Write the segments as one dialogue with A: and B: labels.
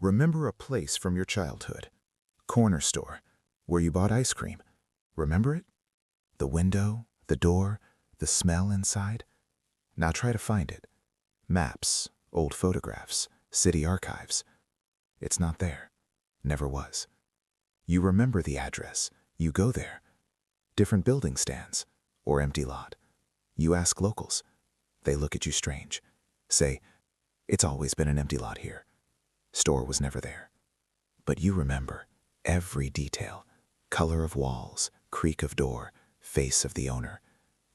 A: Remember a place from your childhood. Corner store, where you bought ice cream. Remember it? The window, the door, the smell inside? Now try to find it. Maps, old photographs, city archives. It's not there. Never was. You remember the address. You go there. Different building stands, or empty lot. You ask locals. They look at you strange. Say, it's always been an empty lot here. Store was never there. But you remember every detail. Color of walls, creak of door, face of the owner.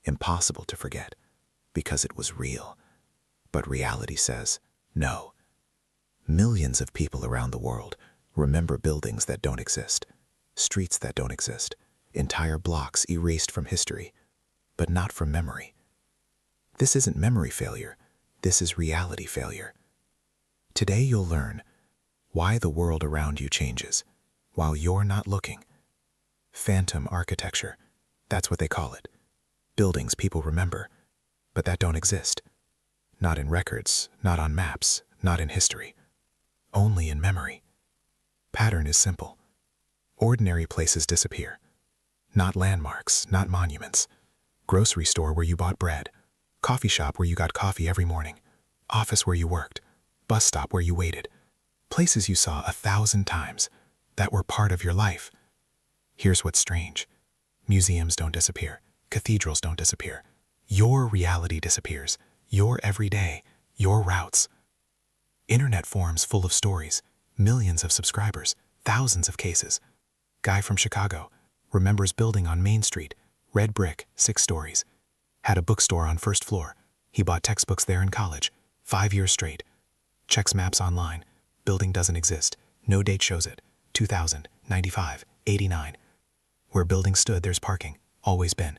A: Impossible to forget, because it was real. But reality says, no. Millions of people around the world remember buildings that don't exist, streets that don't exist, entire blocks erased from history, but not from memory. This isn't memory failure. This is reality failure. Today you'll learn why the world around you changes while you're not looking. Phantom architecture, that's what they call it. Buildings people remember, but that don't exist. Not in records, not on maps, not in history. Only in memory. Pattern is simple. Ordinary places disappear. Not landmarks, not monuments. Grocery store where you bought bread. Coffee shop where you got coffee every morning. Office where you worked. Bus stop where you waited. Places you saw 1,000 times that were part of your life. Here's what's strange. Museums don't disappear. Cathedrals don't disappear. Your reality disappears. Your everyday. Your routes. Internet forums full of stories. Millions of subscribers. Thousands of cases. Guy from Chicago remembers building on Main Street. Red brick, 6 stories. Had a bookstore on first floor. He bought textbooks there in college. 5 years straight. Checks maps online. Building doesn't exist. No date shows it. 2000, 95, 89. Where building stood, there's parking. Always been.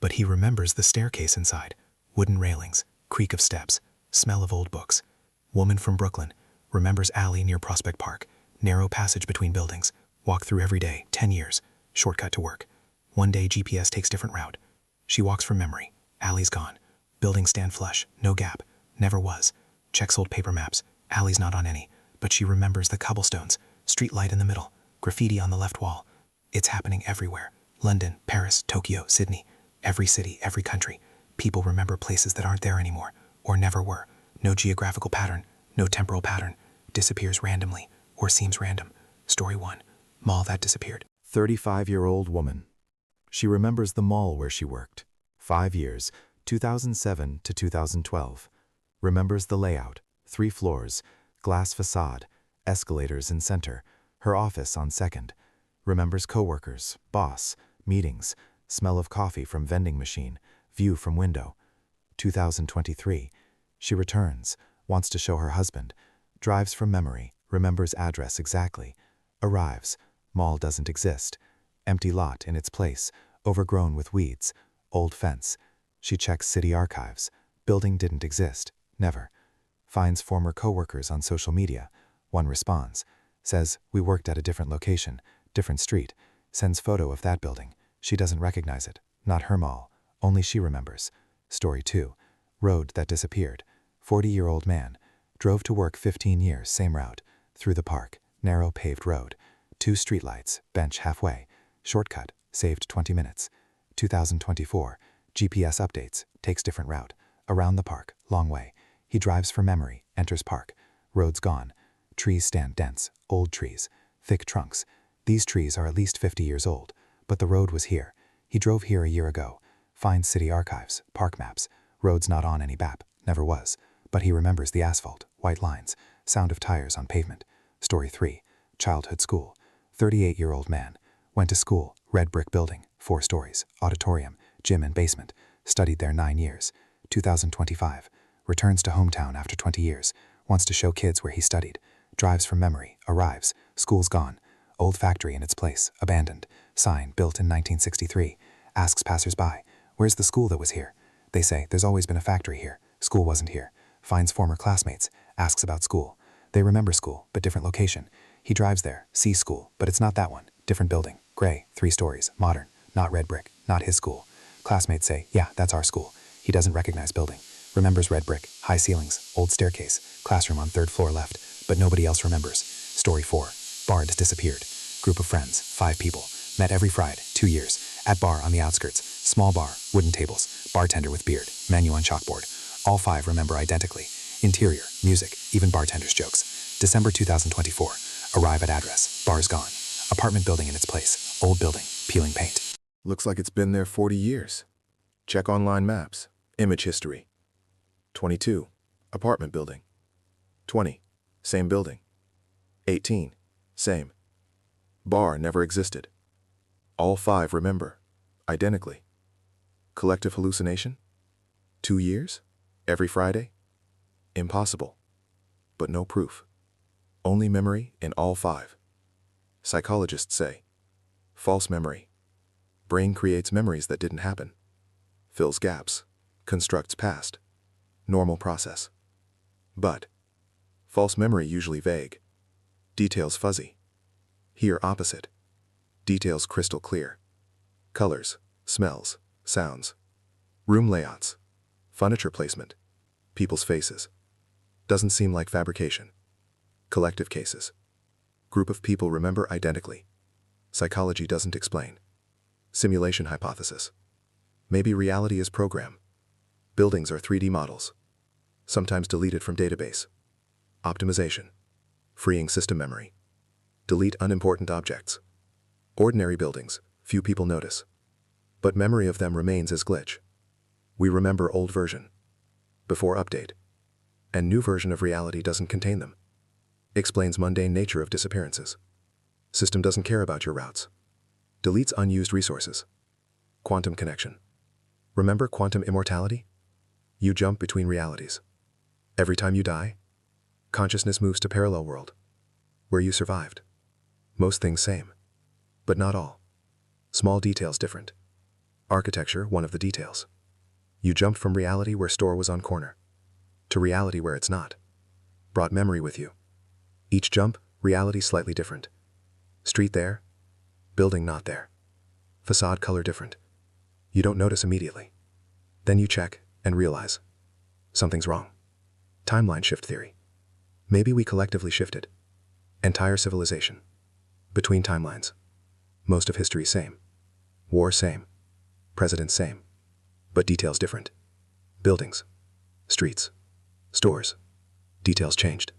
A: But he remembers the staircase inside. Wooden railings. Creak of steps. Smell of old books. Woman from Brooklyn. Remembers alley near Prospect Park. Narrow passage between buildings. Walk through every day. 10 years. Shortcut to work. One day GPS takes different route. She walks from memory. Alley's gone. Buildings stand flush. No gap. Never was. Checks old paper maps. Alley's not on any. But she remembers the cobblestones. Street light in the middle. Graffiti on the left wall. It's happening everywhere. London, Paris, Tokyo, Sydney. Every city, every country. People remember places that aren't there anymore. Or never were. No geographical pattern. No temporal pattern. Disappears randomly. Or seems random. Story 1. Mall that disappeared.
B: 35-year-old woman. She remembers the mall where she worked. 5 years, 2007 to 2012. Remembers the layout. 3 floors. Glass facade. Escalators in center. Her office on second. Remembers coworkers, boss, meetings, smell of coffee from vending machine, view from window. 2023. She returns, wants to show her husband. Drives from memory, remembers address exactly. Arrives. Mall doesn't exist. Empty lot in its place, overgrown with weeds. Old fence. She checks city archives. Building didn't exist. Never. Finds former coworkers on social media. One responds. Says, we worked at a different location, different street. Sends photo of that building. She doesn't recognize it. Not her mall. Only she remembers. Story 2. Road that disappeared. 40-year-old man. Drove to work 15 years, same route. Through the park. Narrow paved road. 2 streetlights. Bench halfway. Shortcut. Saved 20 minutes. 2024. GPS updates. Takes different route. Around the park. Long way. He drives for memory. Enters park. Road's gone. Trees stand dense. Old trees. Thick trunks. These trees are at least 50 years old. But the road was here. He drove here a year ago. Finds city archives. Park maps. Road's not on any map. Never was. But he remembers the asphalt. White lines. Sound of tires on pavement. Story 3. Childhood school. 38-year-old man. Went to school. Red brick building. 4 stories. Auditorium. Gym and basement. Studied there 9 years. 2025. Returns to hometown after 20 years. Wants to show kids where he studied. Drives from memory. Arrives. School's gone. Old factory in its place. Abandoned. Sign built in 1963. Asks passersby, where's the school that was here? They say, there's always been a factory here. School wasn't here. Finds former classmates. Asks about school. They remember school, but different location. He drives there. Sees school, but it's not that one. Different building. Gray. 3 stories. Modern. Not red brick. Not his school. Classmates say, yeah, that's our school. He doesn't recognize building. Remembers red brick. High ceilings. Old staircase. Classroom on 3rd floor left. but nobody else remembers. Story 4. Bar disappeared. Group of friends, 5 people. Met every Friday, 2 years. At bar on the outskirts. Small bar, wooden tables. Bartender with beard. Menu on chalkboard. All 5 remember identically. Interior, music, even bartender's jokes. December 2024. Arrive at address. Bar's gone. Apartment building in its place. Old building. Peeling paint.
A: Looks like it's been there 40 years. Check online maps. Image history. 22. Apartment building. 20. Same building. 18. Same. Bar never existed. All 5 remember. Identically. Collective hallucination? 2 years? Every Friday? Impossible. But no proof. Only memory in all 5. Psychologists say. False memory. Brain creates memories that didn't happen. Fills gaps. Constructs past. Normal process. But false memory usually vague. Details fuzzy. Here opposite. Details crystal clear. Colors, smells, sounds. Room layouts. Furniture placement. People's faces. Doesn't seem like fabrication. Collective cases. Group of people remember identically. Psychology doesn't explain. Simulation hypothesis. Maybe reality is program. Buildings are 3D models. Sometimes deleted from database. Optimization. Freeing system memory. Delete unimportant objects. Ordinary buildings, few people notice. But memory of them remains as glitch. We remember old version. Before update. And new version of reality doesn't contain them. Explains mundane nature of disappearances. System doesn't care about your routes. Deletes unused resources. Quantum connection. Remember quantum immortality? You jump between realities. Every time you die, consciousness moves to parallel world, where you survived. Most things same, but not all. Small details different. Architecture, one of the details. You jumped from reality where store was on corner, to reality where it's not. Brought memory with you. Each jump, reality slightly different. Street there, building not there. Facade color different. You don't notice immediately. Then you check and realize something's wrong. Timeline shift theory. Maybe we collectively shifted. Entire civilization. Between timelines. Most of history same. War same. Presidents same. But details different. Buildings. Streets. Stores. Details changed.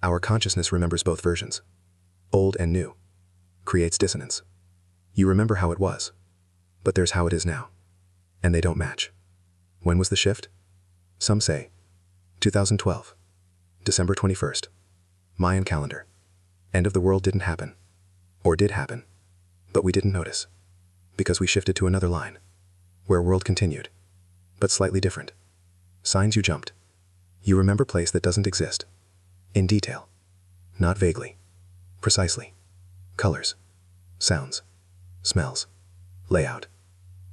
A: Our consciousness remembers both versions. Old and new. Creates dissonance. You remember how it was. But there's how it is now. And they don't match. When was the shift? Some say 2012. December 21st. Mayan calendar. End of the world didn't happen. Or did happen. But we didn't notice. Because we shifted to another line. Where world continued. But slightly different. Signs you jumped. You remember place that doesn't exist. In detail. Not vaguely. Precisely. Colors. Sounds. Smells. Layout.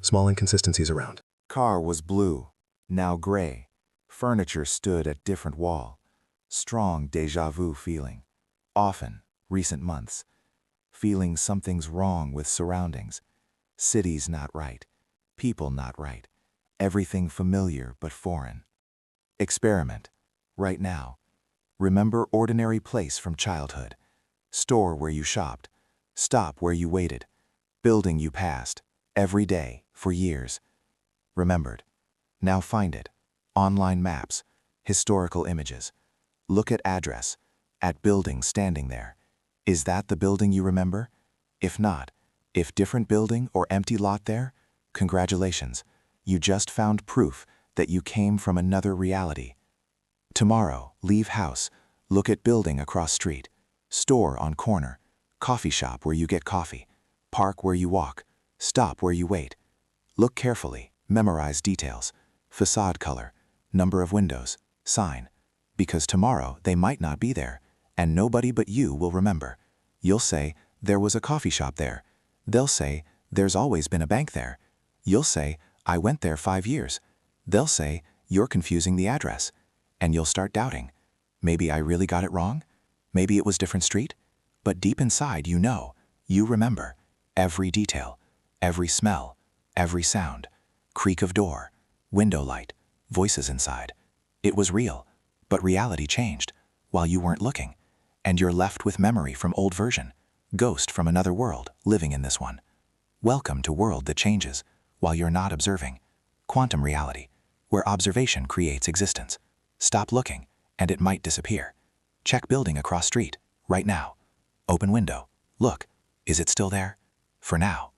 A: Small inconsistencies around. Car was blue, now gray. Furniture stood at different wall. Strong déjà vu feeling. Often, recent months. Feeling something's wrong with surroundings. Cities not right. People not right. Everything familiar but foreign. Experiment. Right now. Remember ordinary place from childhood. Store where you shopped. Stop where you waited. Building you passed. Every day, for years. Remembered. Now find it. Online maps. Historical images. Look at address. At building standing there. Is that the building you remember? If not, if different building or empty lot there, congratulations. You just found proof that you came from another reality. Tomorrow, leave house. Look at building across street. Store on corner. Coffee shop where you get coffee. Park where you walk. Stop where you wait. Look carefully. Memorize details. Facade color. Number of windows. Sign. Because tomorrow they might not be there, and nobody but you will remember. You'll say, there was a coffee shop there. They'll say, there's always been a bank there. You'll say, I went there 5 years. They'll say, you're confusing the address. And you'll start doubting. Maybe I really got it wrong? Maybe it was different street? But deep inside you know, you remember. Every detail, every smell, every sound, creak of door, window light, voices inside. It was real, but reality changed.
C: while you weren't looking, and you're left with memory from old version, ghost from another world living in this one. Welcome to world that changes while you're not observing. Quantum reality, where observation creates existence. Stop looking, and it might disappear. Check building across street, right now. Open window. Look, is it still there? For now.